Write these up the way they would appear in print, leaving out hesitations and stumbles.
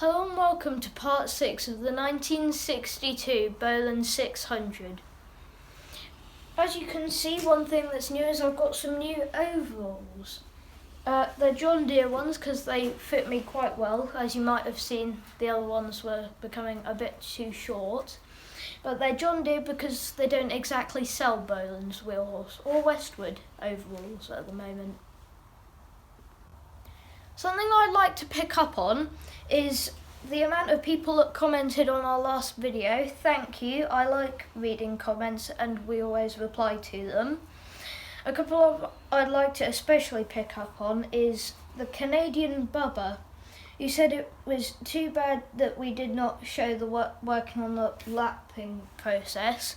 Hello and welcome to Part 6 of the 1962 Bolens 600. As you can see, one thing that's new is I've got some new overalls. They're John Deere ones because they fit me quite well. As you might have seen, the other ones were becoming a bit too short. But they're John Deere because they don't exactly sell Bolens Wheelhorse or Westwood overalls at the moment. Something I'd like to pick up on is the amount of people that commented on our last video. Thank you. I like reading comments and we always reply to them. A couple of I'd like to especially pick up on is the Canadian Bubba. You said it was too bad that we did not show the working on the lapping process.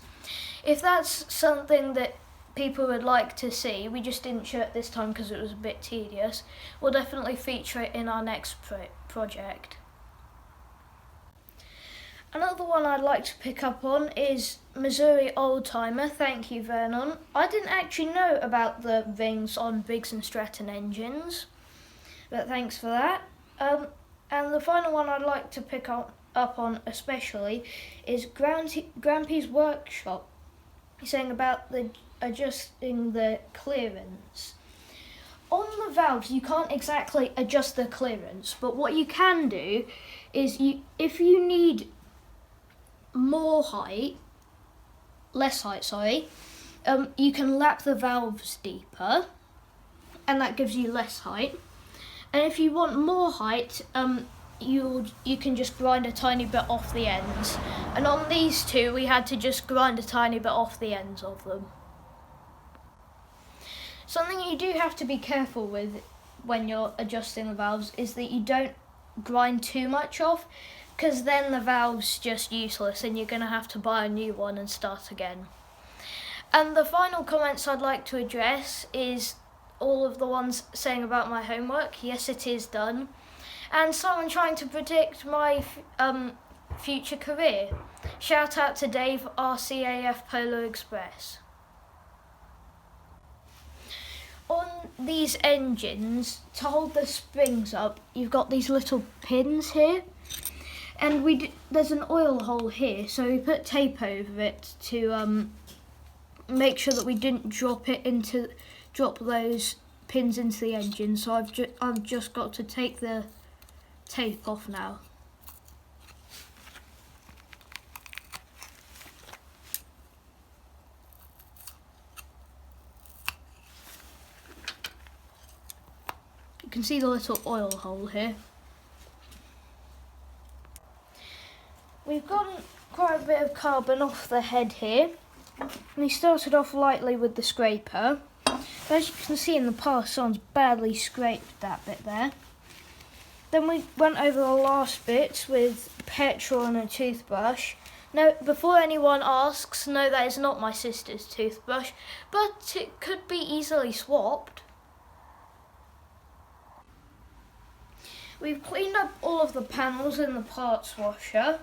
If that's something that people would like to see, we just didn't show it this time because it was a bit tedious. We'll definitely feature it in our next project. Another one I'd like to pick up on is Missouri Oldtimer. Thank you, Vernon. I didn't actually know about the rings on Briggs & Stratton engines, but thanks for that. And the final one I'd like to pick up on especially is Grampy's Workshop. He's saying about adjusting the clearance. On the valves, you can't exactly adjust the clearance, but what you can do is if you need less height, you can lap the valves deeper, and that gives you less height. And if you want more height, you can just grind a tiny bit off the ends. And on these two, we had to just grind a tiny bit off the ends of them. Something you do have to be careful with when you're adjusting the valves is that you don't grind too much off, because then the valve's just useless and you're going to have to buy a new one and start again. And the final comments I'd like to address is all of the ones saying about my homework. Yes, it is done. And someone trying to predict my future career. Shout out to Dave, RCAF Polo Express. On these engines, to hold the springs up, you've got these little pins here. And there's an oil hole here, so we put tape over it to make sure that we didn't drop those pins into the engine. So I've just got to take the tape off now. You can see the little oil hole here. We've gotten quite a bit of carbon off the head here. We started off lightly with the scraper. As you can see in the past, someone's badly scraped that bit there. Then we went over the last bits with petrol and a toothbrush. Now, before anyone asks, no, that is not my sister's toothbrush, but it could be easily swapped. We've cleaned up all of the panels in the parts washer,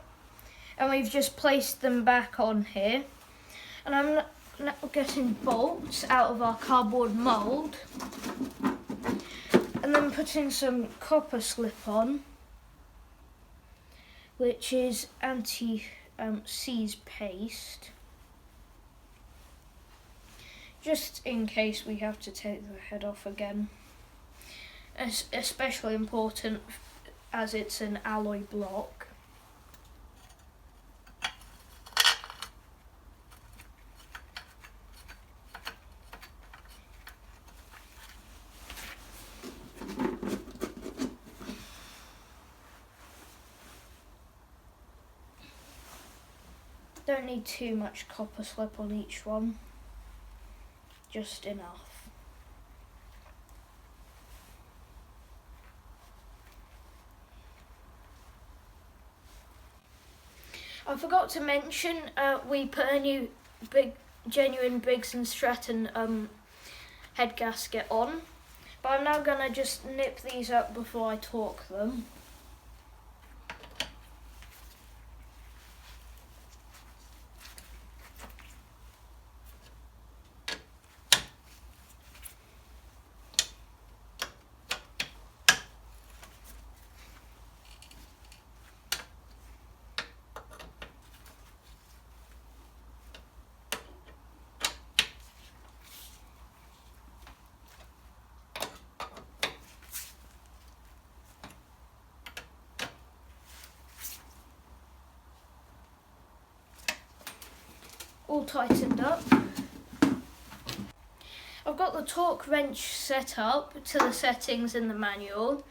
and we've just placed them back on here. And I'm now getting bolts out of our cardboard mould, and then putting some copper slip on, which is anti-seize paste, just in case we have to take the head off again. It's especially important as it's an alloy block. Don't need too much copper slip on each one, just enough. I forgot to mention, we put a new genuine Briggs & Stratton head gasket on, but I'm now going to just nip these up before I torque them. all tightened up. I've got the torque wrench set up to the settings in the manual.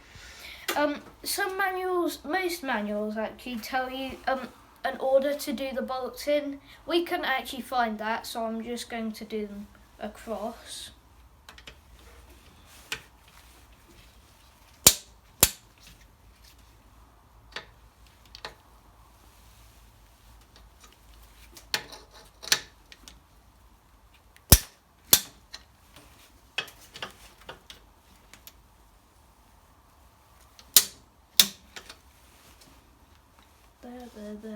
Some manuals, most manuals actually tell you an order to do the bolts in. We couldn't actually find that, so I'm just going to do them across. There.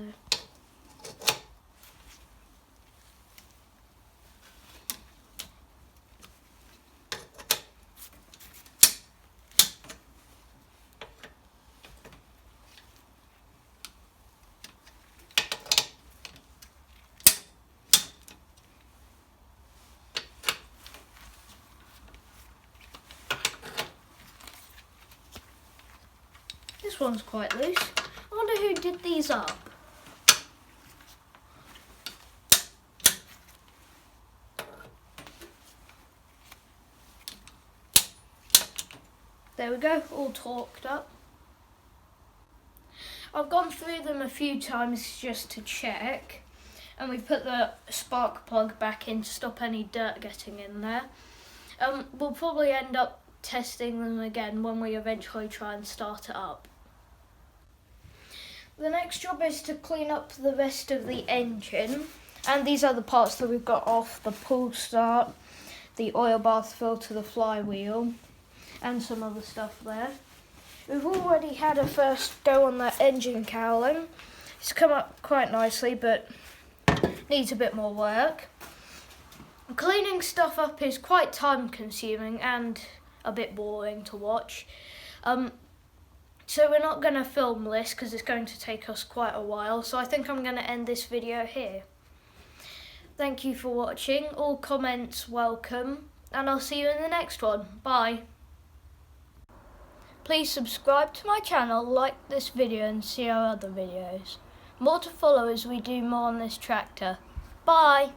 This one's quite loose. I wonder who did these up. There we go, all torqued up. I've gone through them a few times just to check, and we put the spark plug back in to stop any dirt getting in there. We'll probably end up testing them again when we eventually try and start it up. The next job is to clean up the rest of the engine, and these are the parts that we've got off: the pull start, the oil bath filter, the flywheel, and some other stuff there. We've already had a first go on that engine cowling. It's come up quite nicely, but needs a bit more work. Cleaning stuff up is quite time consuming and a bit boring to watch. So we're not going to film this because it's going to take us quite a while. So I think I'm going to end this video here. Thank you for watching. All comments welcome. And I'll see you in the next one. Bye. Please subscribe to my channel, like this video and see our other videos. More to follow as we do more on this tractor. Bye.